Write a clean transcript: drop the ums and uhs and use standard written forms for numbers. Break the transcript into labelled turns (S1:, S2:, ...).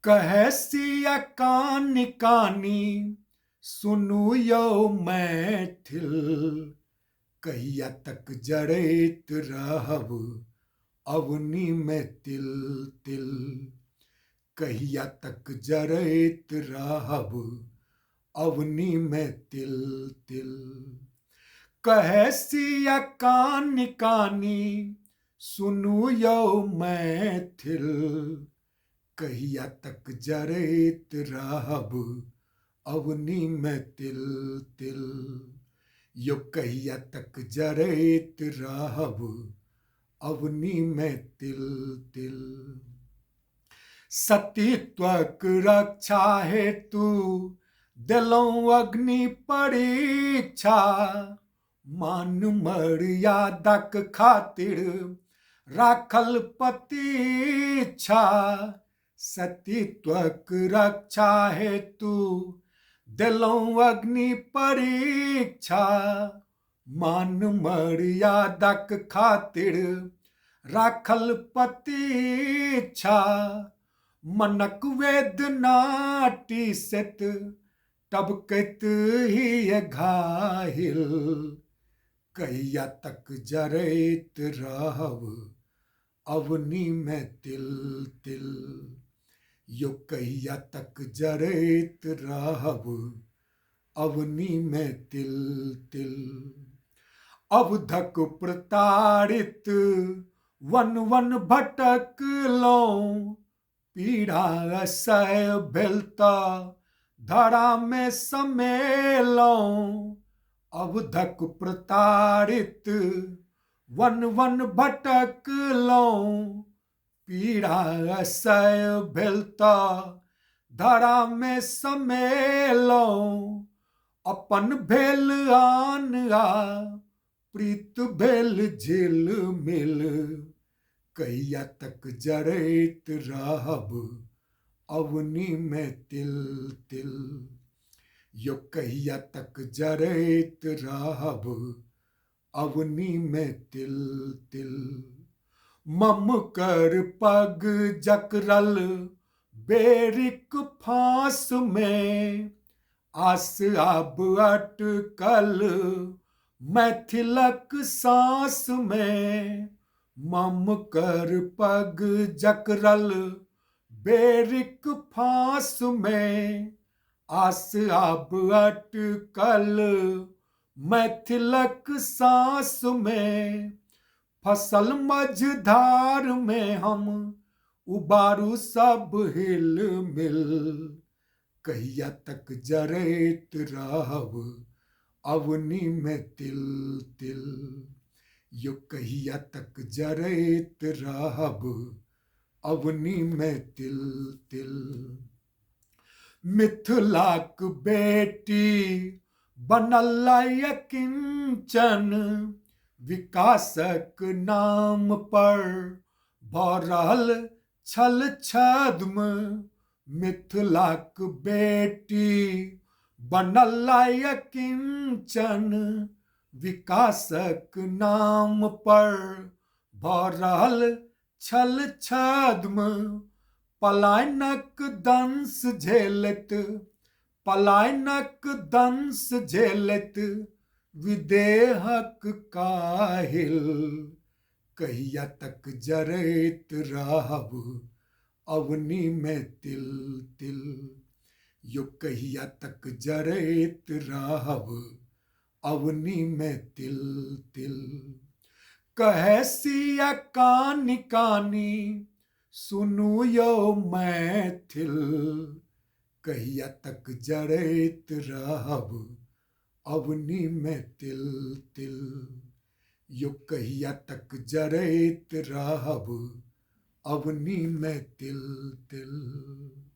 S1: कहे सिया कानी कानी सुनू यौ मैथिल। कहिया तक जड़ैत रहब अवनी में तिल तिल। कहिया तक जड़ैत रहब अवनी में तिल तिल। कहे सिया कानी कानी सुनू यौ मैथिल। कहिया तक जड़ैत रहब अवनी में तिल तिल। यो कहिया तक जड़ैत रहब अवनी में तिल तिल। सतीत्वक रक्षा हेतु देलौं अग्नि परीक्षा। मान मर्यादाक खातिर राखल प्रतीक्षा। सतीत्वक रक्षा हेतु देलौं अग्नि परीक्षा। मान मर्यादाक खातिर राखल प्रतीक्षा। मनक वेदनाटी सेत टबकैत ही घाहिल। कहिया तक जड़ैत रहब अवनी में तिल तिल। यो कहिया तक जड़ैत रहब अवनी में तिल तिल। अवधक प्रताड़ित वन वन भटकलौं। पीड़ा असह्य भेल तऽ धरा में समेलौं। अवधक प्रताड़ित वन वन भटकलौं। पीड़ा असह्य भेल तऽ धरा में समेलौं। अपन भेल आन आ प्रीत भेल झिल मिल। कहिया तक जड़ैत रहब अवनी में तिल तिल। यो कहिया तक जड़ैत रहब अवनी में तिल तिल। मम कर पग जकरल बेरिक फांस में। आस आब अटकल मैथिलक सांस में। मम कर पग जकरल बेरिक फांस में। आस आब अटकल मैथिलक सांस में। फसल मझधार में हम उबारू सब हिल मिल। कहिया तक जड़ैत रहब अवनी में तिल तिल। यो कहिया तक जड़ैत रहब अवनी में तिल तिल। मिथिलाक बेटी बनल किंचन। विकासक नाम पर भऽ रहल छल छद्म। मिथिलाक बेटी बनल किंचन। विकासक नाम पर भऽ रहल छल छद्म। पलायनक दंश झेलैत पलायनक दंश झेलैत विदेहक काहिल। कहिया तक जड़ैत रहब अवनी में तिल तिल। यो कहिया तक जड़ैत रहब अवनी में तिल तिल। कहे सिया कानी कानी सुनू यौ मैथिल। कहिया तक जड़ैत रहब अवनी में तिल तिल। यो कहिया तक जड़ैत रहब अवनी में तिल तिल।